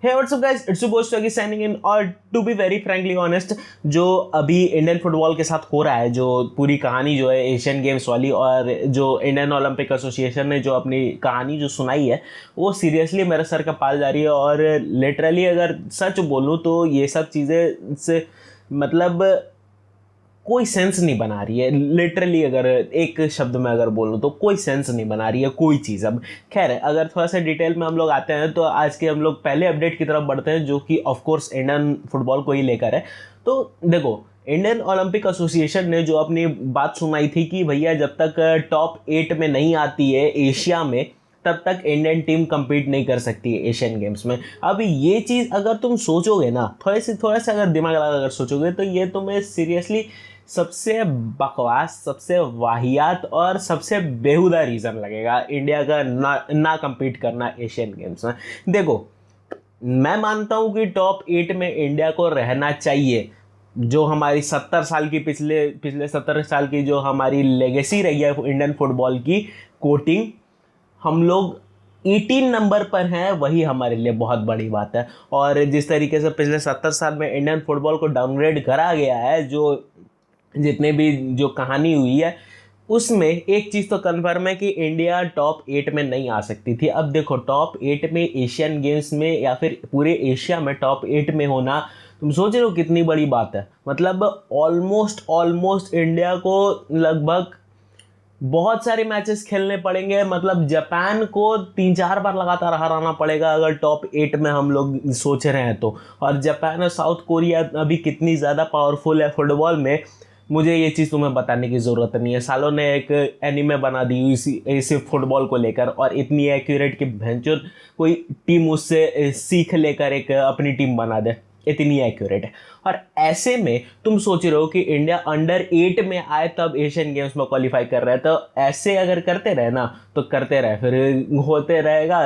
Hey, what's up guys? It's your boy Swaggy signing in और to be very frankly honest, जो अभी Indian football के साथ हो रहा है, जो पूरी कहानी जो है एशियन गेम्स वाली और जो इंडियन ओलंपिक एसोसिएशन ने जो अपनी कहानी जो सुनाई है वो सीरियसली मेरे सर का पाल जा रही है। और लिटरली अगर सच बोलूँ तो ये सब चीज़ें से मतलब कोई सेंस नहीं बना रही है। लिटरली अगर एक शब्द में अगर बोलूँ तो कोई सेंस नहीं बना रही है कोई चीज़। अब खैर अगर थोड़ा सा डिटेल में हम लोग आते हैं तो आज के हम लोग पहले अपडेट की तरफ बढ़ते हैं, जो कि ऑफ कोर्स इंडियन फुटबॉल को ही लेकर है। तो देखो, इंडियन ओलंपिक एसोसिएशन ने जो अपनी बात सुनाई थी कि भैया जब तक टॉप 8 में नहीं आती है एशिया में तब तक इंडियन टीम compete नहीं कर सकती है एशियन गेम्स में। अब ये चीज़ अगर तुम सोचोगे ना, थोड़ा सा अगर दिमाग लगा अगर सोचोगे तो ये तुम्हें सीरियसली सबसे बकवास, सबसे वाहियात और सबसे बेहुदा रीज़न लगेगा इंडिया का ना compete करना एशियन गेम्स में। देखो, मैं मानता हूँ कि टॉप 8 में इंडिया को रहना चाहिए। जो हमारी 70 साल की पिछले 70 साल की जो हमारी लेगेसी रही है इंडियन फुटबॉल की, कोटिंग हम लोग 18 नंबर पर हैं, वही हमारे लिए बहुत बड़ी बात है। और जिस तरीके से पिछले 70 साल में इंडियन फुटबॉल को डाउनग्रेड करा गया है, जो जितने भी जो कहानी हुई है उसमें एक चीज़ तो कन्फर्म है कि इंडिया टॉप 8 में नहीं आ सकती थी। अब देखो, टॉप 8 में एशियन गेम्स में या फिर पूरे एशिया में टॉप 8 में होना, तुम सोच रहे हो कितनी बड़ी बात है। मतलब ऑलमोस्ट इंडिया को लगभग बहुत सारे मैचेस खेलने पड़ेंगे। मतलब जापान को 3-4 बार लगातार हराना पड़ेगा अगर टॉप 8 में हम लोग सोच रहे हैं तो। और जापान और साउथ कोरिया अभी कितनी ज़्यादा पावरफुल है फुटबॉल में, मुझे ये चीज़ तुम्हें बताने की ज़रूरत नहीं है। सालों ने एक एनीमे बना दी इसी फुटबॉल को लेकर, और इतनी एक्यूरेट कि भैंचोद कोई टीम उससे सीख लेकर एक अपनी टीम बना दे, इतनी एक्यूरेट है। और ऐसे में तुम सोच रहे हो कि इंडिया अंडर 8 में आए तब एशियन गेम्स में क्वालिफाई कर रहा है। तो ऐसे अगर करते रहे ना तो करते रहे, फिर होते रहेगा,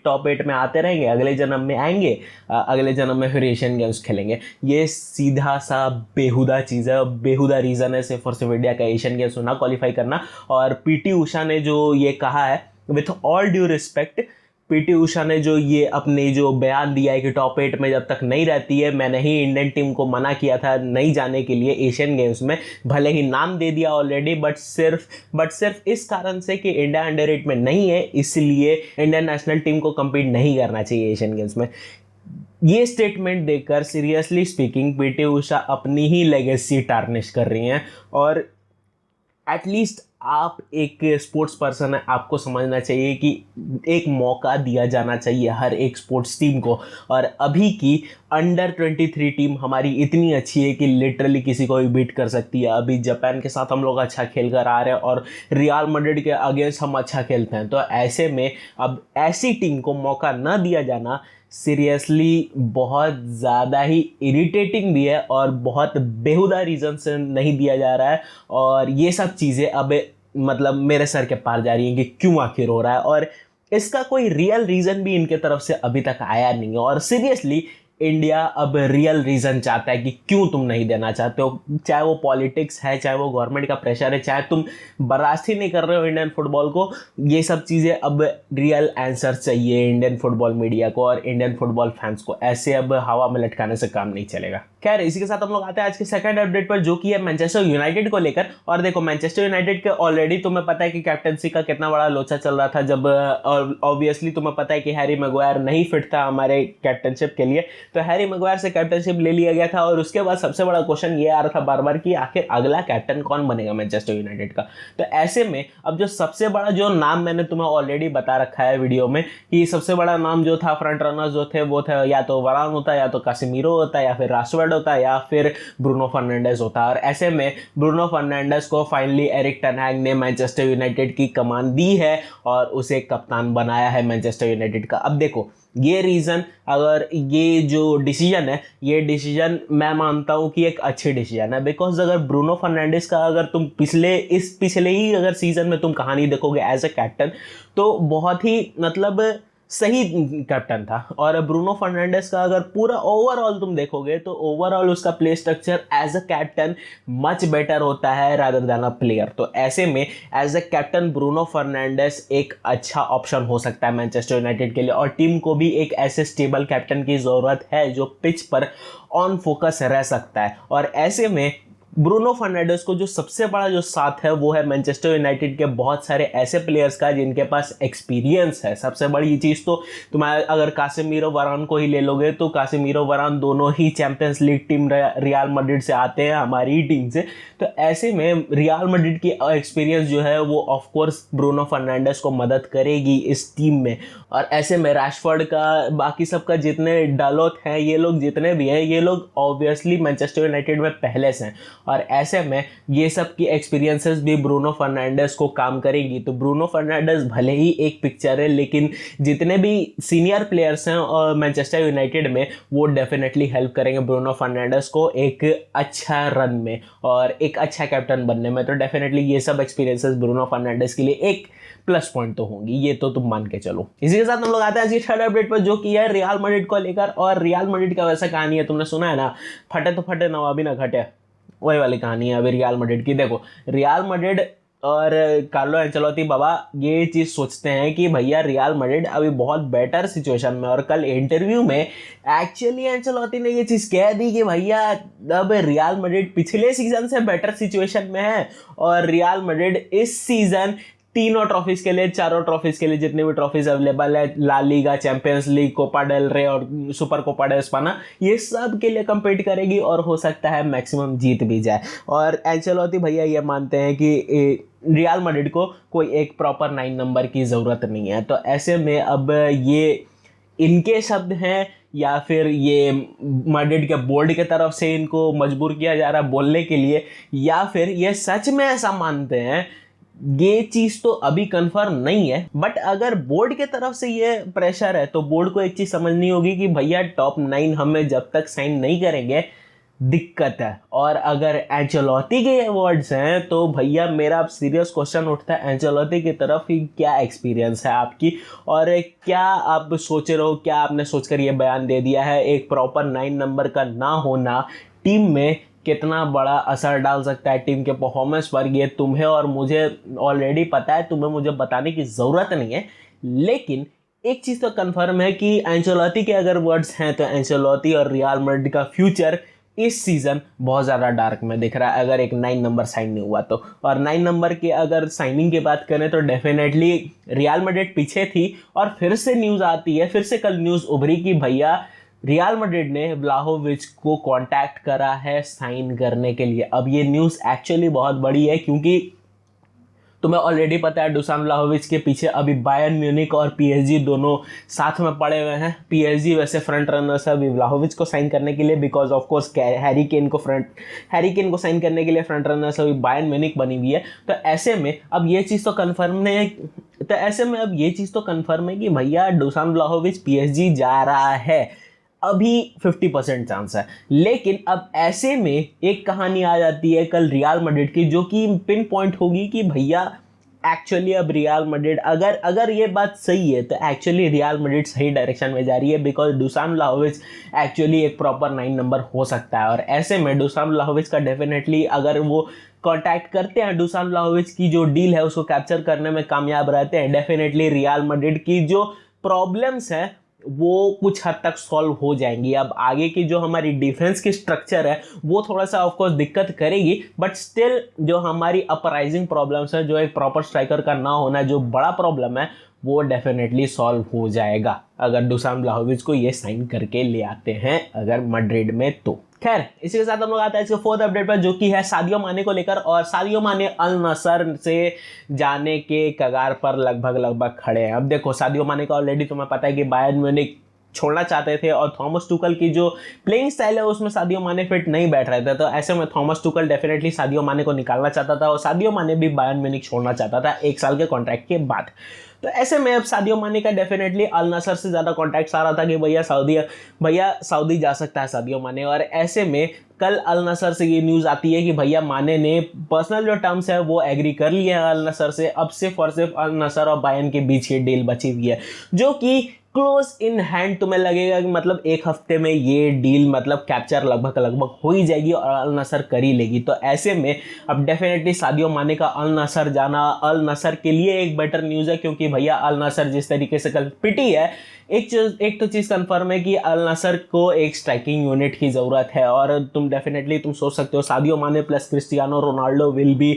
टॉप 8 में आते रहेंगे, अगले जन्म में आएंगे, अगले जन्म में फिर एशियन गेम्स खेलेंगे। ये सीधा सा बेहुदा चीज़ है, बेहुदा रीज़न है सिर्फ और सिर्फ इंडिया का एशियन गेम्स में ना क्वालिफाई करना। और पीटी उषा ने जो ये कहा है, with all due respect, PT Usha ने जो ये अपने जो बयान दिया है कि टॉप 8 में जब तक नहीं रहती है, मैंने ही इंडियन टीम को मना किया था नहीं जाने के लिए एशियन गेम्स में, भले ही नाम दे दिया ऑलरेडी, बट सिर्फ इस कारण से कि इंडिया अंडर 8 में नहीं है, इसलिए इंडियन नेशनल टीम को compete नहीं करना चाहिए एशियन गेम्स में। ये स्टेटमेंट देकर सीरियसली स्पीकिंग पीटी उषा अपनी ही लेगेसी टार्निश कर रही हैं। और एटलीस्ट आप एक स्पोर्ट्स पर्सन है, आपको समझना चाहिए कि एक मौका दिया जाना चाहिए हर एक स्पोर्ट्स टीम को। और अभी की अंडर 23 टीम हमारी इतनी अच्छी है कि लिटरली किसी को भी बीट कर सकती है। अभी जापान के साथ हम लोग अच्छा खेल कर आ रहे हैं और रियल मैड्रिड के अगेंस्ट हम अच्छा खेलते हैं। तो ऐसे में अब ऐसी टीम को मौका न दिया जाना सीरियसली बहुत ज़्यादा ही इरिटेटिंग भी है और बहुत बेहुदा रीज़न से नहीं दिया जा रहा है। और ये सब चीज़ें अब मतलब मेरे सर के पार जा रही हैं कि क्यों आखिर हो रहा है, और इसका कोई रियल रीज़न भी इनके तरफ से अभी तक आया नहीं है। और सीरियसली इंडिया अब रियल रीज़न चाहता है कि क्यों तुम नहीं देना चाहते हो। चाहे वो पॉलिटिक्स है, चाहे वो गवर्नमेंट का प्रेशर है, चाहे तुम बर्दाश्त ही नहीं कर रहे हो इंडियन फुटबॉल को, ये सब चीज़ें अब रियल आंसर चाहिए इंडियन फुटबॉल मीडिया को और इंडियन फुटबॉल फैंस को। ऐसे अब हवा में लटकाने से काम नहीं चलेगा। खैर, इसी के साथ हम लोग आते हैं आज के सेकंड अपडेट पर, जो कि है मैनचेस्टर यूनाइटेड को लेकर। और देखो, मैनचेस्टर यूनाइटेड के ऑलरेडी तुम्हें पता है कि कैप्टनसी का कितना बड़ा लोचा चल रहा था, जब ऑब्वियसली तुम्हें पता है कि हैरी मैगवायर नहीं फिट था हमारे कैप्टनशिप के लिए, तो हैरी मैगवायर से कैप्टनशिप ले लिया गया था। और उसके बाद सबसे बड़ा क्वेश्चन ये आ रहा था बार बार कि आखिर अगला कैप्टन कौन बनेगा मैनचेस्टर यूनाइटेड का। तो ऐसे में अब जो सबसे बड़ा जो नाम मैंने तुम्हें ऑलरेडी बता रखा है वीडियो में कि सबसे बड़ा नाम जो था, फ्रंट रनर्स जो थे, वो थे या तो वरान होता, या तो कासिमीरो होता, या फिर राशवर्ड होता, या फिर ब्रूनो फर्नांडिस होता। और ऐसे में ब्रूनो फर्नांडिस को फाइनली एरिक टेन हैग ने मैनचेस्टर यूनाइटेड की कमान दी है और उसे कप्तान बनाया है मैनचेस्टर यूनाइटेड का। अब देखो, ये रीज़न, अगर ये जो डिसीजन है, ये डिसीजन मैं मानता हूँ कि एक अच्छी डिसीजन है। बिकॉज अगर ब्रूनो फर्नांडिस का अगर तुम पिछले ही अगर सीजन में तुम कहानी देखोगे एज ए कैप्टन, तो बहुत ही मतलब सही कैप्टन था। और ब्रूनो फर्नांडिस का अगर पूरा ओवरऑल तुम देखोगे तो ओवरऑल उसका play structure as a captain much better होता है रादर देन अ प्लेयर। तो ऐसे में as a captain Bruno Fernandes एक अच्छा ऑप्शन हो सकता है मैनचेस्टर यूनाइटेड के लिए, और टीम को भी एक ऐसे स्टेबल कैप्टन की ज़रूरत है जो पिच पर ऑन फोकस रह सकता है। और ऐसे में ब्रूनो फर्नांडिस को जो सबसे बड़ा जो साथ है वो है मैनचेस्टर यूनाइटेड के बहुत सारे ऐसे प्लेयर्स का जिनके पास एक्सपीरियंस है। सबसे बड़ी चीज़ तो तुम अगर कासेमीरो वरान को ही ले लोगे तो कासेमीरो वरान दोनों ही Champions League team Real Madrid से आते हैं, हमारी ही टीम से। तो ऐसे में रियल मैड्रिड की एक्सपीरियंस जो है वो ऑफ कोर्स ब्रूनो फर्नांडिस को मदद करेगी इस टीम में। और ऐसे में रैशफोर्ड का, बाकी सबका जितने डालोत हैं, ये लोग जितने भी हैं, ये लोग ऑब्वियसली मैनचेस्टर यूनाइटेड में पहले से हैं। और ऐसे में ये सब की एक्सपीरियंसेस भी ब्रूनो फर्नांडिस को काम करेगी। तो ब्रूनो फर्नांडिस भले ही एक पिक्चर है, लेकिन जितने भी सीनियर प्लेयर्स हैं और मैनचेस्टर यूनाइटेड में, वो डेफिनेटली हेल्प करेंगे ब्रूनो फर्नांडिस को एक अच्छा रन में और एक अच्छा कैप्टन बनने में। तो डेफिनेटली ये सब एक्सपीरियंसेस ब्रूनो फर्नांडिस के लिए एक प्लस पॉइंट तो होंगी, ये तो तुम मान के चलो। इसी के साथ हम लोग आते हैं थर्ड अपडेट पर, जो कि है रियल मैड्रिड को लेकर। और रियल मैड्रिड का वैसा कहानी है, तुमने सुना है ना, फटे तो फटे नवाबी ना घटे, वही वाली कहानी है अभी रियल मैड्रिड की। देखो रियल मैड्रिड और कार्लो एंचेलोती बाबा ये चीज़ सोचते हैं कि भैया रियल मैड्रिड अभी बहुत बेटर सिचुएशन में। और कल इंटरव्यू में एक्चुअली एंचेलोती ने ये चीज़ कह दी कि भैया अब रियल मैड्रिड पिछले सीजन से बेटर सिचुएशन में है, और रियल मैड्रिड इस सीजन तीनों ट्रॉफीज के लिए, चारों ट्रॉफीज के लिए, जितने भी ट्रॉफीज अवेलेबल है, La Liga, Champions League, Copa del Rey और सुपर कोपा डे स्पाना, ये सब के लिए कम्पीट करेगी और हो सकता है मैक्सिमम जीत भी जाए। और एंचेलोती भैया ये मानते हैं कि रियल मैड्रिड को कोई एक प्रॉपर 9 नंबर की ज़रूरत नहीं है। तो ऐसे में अब ये इनके शब्द हैं या फिर ये मैड्रिड के बोर्ड के तरफ से इनको मजबूर किया जा रहा है बोलने के लिए, या फिर ये सच में ऐसा मानते हैं, ये चीज तो अभी कंफर्म नहीं है। बट अगर बोर्ड के तरफ से ये प्रेशर है तो बोर्ड को एक चीज समझनी होगी कि भैया टॉप 9 हमें जब तक साइन नहीं करेंगे दिक्कत है। और अगर एंचेलोती के वर्ड्स हैं तो भैया मेरा अब सीरियस क्वेश्चन उठता है एंचेलोती की तरफ कि क्या एक्सपीरियंस है आपकी, और क्या आप सोच रहे हो, क्या आपने सोचकर ये बयान दे दिया है एक प्रॉपर 9 नंबर का ना होना टीम में कितना बड़ा असर डाल सकता है टीम के परफॉर्मेंस पर, ये तुम्हें और मुझे ऑलरेडी पता है, तुम्हें मुझे बताने की ज़रूरत नहीं है। लेकिन एक चीज़ तो कंफर्म है कि एंचेलोती के अगर वर्ड्स हैं तो एंचेलोती और रियल मैड्रिड का फ्यूचर इस सीज़न बहुत ज़्यादा डार्क में दिख रहा है अगर एक 9 नंबर साइन नहीं हुआ तो। और 9 नंबर की अगर साइनिंग की बात करें तो डेफिनेटली रियल मैड्रिड पीछे थी, और फिर से न्यूज़ आती है, फिर से कल न्यूज़ उभरी कि भैया रियल मैड्रिड ने व्लाहोविच को कांटेक्ट करा है साइन करने के लिए। अब ये न्यूज़ एक्चुअली बहुत बड़ी है क्योंकि तुम्हें ऑलरेडी पता है डुसान व्लाहोविच के पीछे अभी बायर्न म्यूनिक और पीएसजी दोनों साथ में पड़े हुए हैं। पीएसजी वैसे फ्रंट रनर है अभी व्लाहोविच को साइन करने के लिए, because of course Harry Kane को साइन करने के लिए फ्रंट रनर अभी बायर्न म्यूनिक बनी हुई है। तो ऐसे में अब ये चीज़ तो कन्फर्म है कि भैया डुसान व्लाहोविच पीएसजी जा रहा है, अभी 50% चांस है। लेकिन अब ऐसे में एक कहानी आ जाती है कल रियल मैड्रिड की, जो कि पिन पॉइंट होगी कि भैया एक्चुअली अब रियल मैड्रिड अगर ये बात सही है तो एक्चुअली रियल मैड्रिड सही डायरेक्शन में जा रही है, बिकॉज डुसान व्लाहोविच एक्चुअली एक प्रॉपर 9 नंबर हो सकता है। और ऐसे में डुसान व्लाहोविच का डेफिनेटली अगर वो कांटेक्ट करते हैं, डुसान व्लाहोविच की जो डील है उसको कैप्चर करने में कामयाब रहते हैं, डेफिनेटली रियल मैड्रिड की जो प्रॉब्लम्स है वो कुछ हद तक सॉल्व हो जाएंगी। अब आगे की जो हमारी डिफेंस की स्ट्रक्चर है वो थोड़ा सा ऑफकोर्स दिक्कत करेगी, बट स्टिल जो हमारी अपराइजिंग प्रॉब्लम्स है, जो एक प्रॉपर स्ट्राइकर का ना होना जो बड़ा प्रॉब्लम है, वो डेफिनेटली सॉल्व हो जाएगा अगर डुसान व्लाहोविच को ये साइन करके ले आते हैं अगर मैड्रिड में तो। खैर इसी के साथ हम लोग आते हैं इसके फोर्थ अपडेट पर, जो कि है सादियो माने को लेकर। और सादियो माने अल नसर से जाने के कगार पर लगभग खड़े हैं। अब देखो सादियो माने का ऑलरेडी तुम्हें पता है कि बायर्न म्यूनिक छोड़ना चाहते थे और थॉमस टुकल की जो प्लेइंग स्टाइल है उसमें सादियो माने फिट नहीं बैठ रहे थे, तो ऐसे में थॉमस टुकल डेफिनेटली सादियो माने को निकालना चाहता था और सादियो माने भी बायर्न म्यूनिख छोड़ना चाहता था 1 साल के कॉन्ट्रैक्ट के बाद। तो ऐसे में अब सादियो माने का डेफिनेटली अल नसर से ज़्यादा कॉन्टैक्ट आ रहा था कि भैया सऊदी जा सकता है सादियो माने। और ऐसे में कल अल नसर से ये न्यूज़ आती है कि भैया माने ने पर्सनल जो टर्म्स है वो एग्री कर लिए हैं अल नसर से। अब सिर्फ और सिर्फ अल नसर और बायर्न के बीच की डील बची हुई है, जो कि क्लोज इन हैंड। तुम्हें लगेगा कि मतलब 1 हफ्ते में ये डील मतलब कैप्चर लगभग हो ही जाएगी और अल नसर कर ही लेगी। तो ऐसे में अब डेफिनेटली सादियो माने का अल नसर जाना अल नसर के लिए एक बेटर न्यूज़ है, क्योंकि भैया अल नसर जिस तरीके से कल पिटी है, एक तो चीज़ कंफर्म है कि अल नसर को एक स्ट्राइकिंग यूनिट की ज़रूरत है। और तुम सोच सकते हो सादियो माने plus Cristiano Ronaldo will be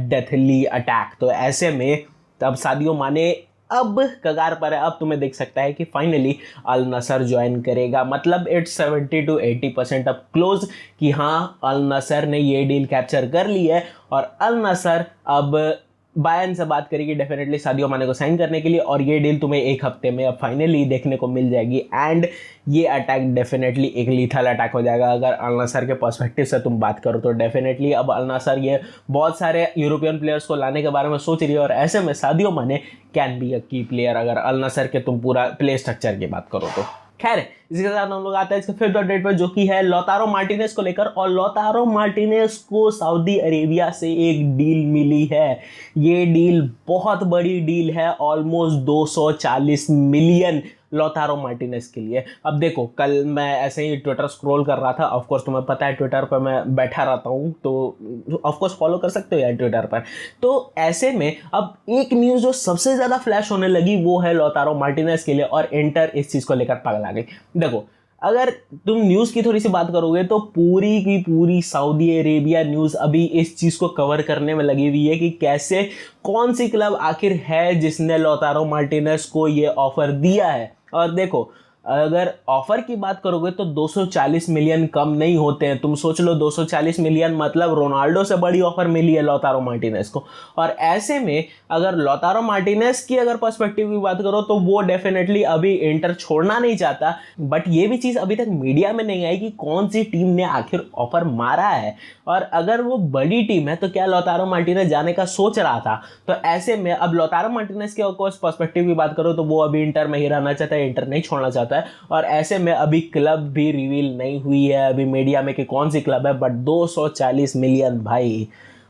deathly attack. तो ऐसे में तब सादियो माने अब कगार पर है। अब तुम्हें देख सकता है कि फाइनली अल नसर ज्वाइन करेगा, मतलब इट्स 70 to 80% अब क्लोज कि हाँ अल नसर ने ये डील कैप्चर कर ली है और अल नसर अब बायर्न से बात करेगी डेफिनेटली सादियो माने को साइन करने के लिए। और ये डील तुम्हें 1 हफ्ते में अब फाइनली देखने को मिल जाएगी एंड ये अटैक डेफिनेटली एक लीथल अटैक हो जाएगा। अगर अल नसर के पर्सपेक्टिव से तुम बात करो तो डेफिनेटली अब अल नसर ये बहुत सारे यूरोपियन प्लेयर्स को लाने के बारे में सोच रही है और ऐसे में सादियो माने कैन बी अ की प्लेयर अगर अल नसर के तुम पूरा प्ले स्ट्रक्चर की बात करो तो। खैर इसी के साथ हम लोग आते हैं इसके 5th अपडेट पर, जो कि है लौतारो मार्टिनेज को लेकर। और लौतारो मार्टिनेज को सऊदी अरेबिया से एक डील मिली है। ये डील बहुत बड़ी डील है, ऑलमोस्ट 240 मिलियन लौतारो मार्टिनेज के लिए। अब देखो कल मैं ऐसे ही ट्विटर स्क्रॉल कर रहा था, ऑफ कोर्स तुम्हें पता है ट्विटर पर मैं बैठा रहता हूँ, तो ऑफ कोर्स फॉलो कर सकते हो यार ट्विटर पर। तो ऐसे में अब एक न्यूज़ जो सबसे ज़्यादा फ्लैश होने लगी वो है लौतारो मार्टिनेज के लिए, और इंटर इस चीज़ को लेकर पागल आ गई। देखो अगर तुम न्यूज़ की थोड़ी सी बात करोगे तो पूरी की पूरी सऊदी अरेबिया न्यूज़ अभी इस चीज़ को कवर करने में लगी हुई है कि कैसे कौन सी क्लब आखिर है जिसने लौतारो मार्टिनेज को ये ऑफर दिया है। और देखो अगर ऑफर की बात करोगे तो 240 मिलियन कम नहीं होते हैं। तुम सोच लो 240 मिलियन मतलब रोनाल्डो से बड़ी ऑफर मिली है लौतारो मार्टिनेज को। और ऐसे में अगर लौतारो मार्टिनेज की अगर पर्सपेक्टिव की बात करो तो वो डेफिनेटली अभी इंटर छोड़ना नहीं चाहता, बट ये भी चीज़ अभी तक मीडिया में नहीं आई कि कौन सी टीम ने आखिर ऑफर मारा है। और अगर वो बड़ी टीम है तो क्या लौतारो मार्टिनेज जाने का सोच रहा था। तो ऐसे में अब लौतारो मार्टिनेज के पर्सपेक्टिव की बात करो तो वो अभी इंटर में ही रहना चाहता है, इंटर नहीं छोड़ना चाहता है। और ऐसे में अभी क्लब भी रिवील नहीं हुई है अभी मीडिया में कि कौन सी क्लब है, बट 240 मिलियन भाई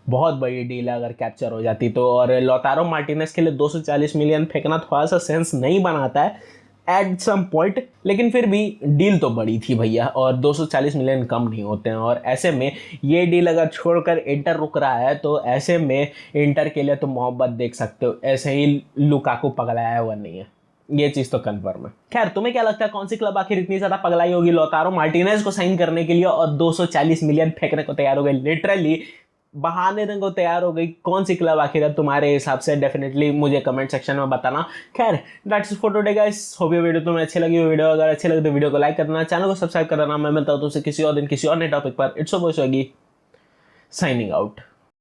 बहुत बड़ी डील है अगर कैप्चर हो जाती तो। और लौतारो मार्टिनेज के लिए 240 मिलियन फेंकना थोड़ा सा सेंस नहीं बनाता है एट सम पॉइंट, लेकिन फिर भी डील तो बड़ी थी भैया और 240 मिलियन कम नहीं होते हैं। और ऐसे में ये डील अगर छोड़कर इंटर रुक रहा है तो ऐसे में इंटर के लिए तो मोहब्बत देख सकते हो, ऐसे ही लुकाकू पगलाया हुआ नहीं है, ये चीज तो कंफर्म है। खैर तुम्हें क्या लगता है कौन सी क्लब आखिर इतनी ज्यादा पगलाई होगी लौतारो मार्टिनेज को साइन करने के लिए और 240 मिलियन फेंकने को तैयार हो गई, लिटरली बहाने देने को तैयार हो गई। कौन सी क्लब आखिर है तुम्हारे हिसाब से, डेफिनेटली मुझे कमेंट सेक्शन में बताना। खैर that's it for today guys, hope ये वीडियो तुम्हें अच्छी लगी। वीडियो अगर अच्छी लगे तो वीडियो को लाइक करना, चैनल को सब्सक्राइब करना। मैं मिलता हूं तुमसे किसी और दिन किसी और नए टॉपिक पर। It's so boy Swiggy signing out.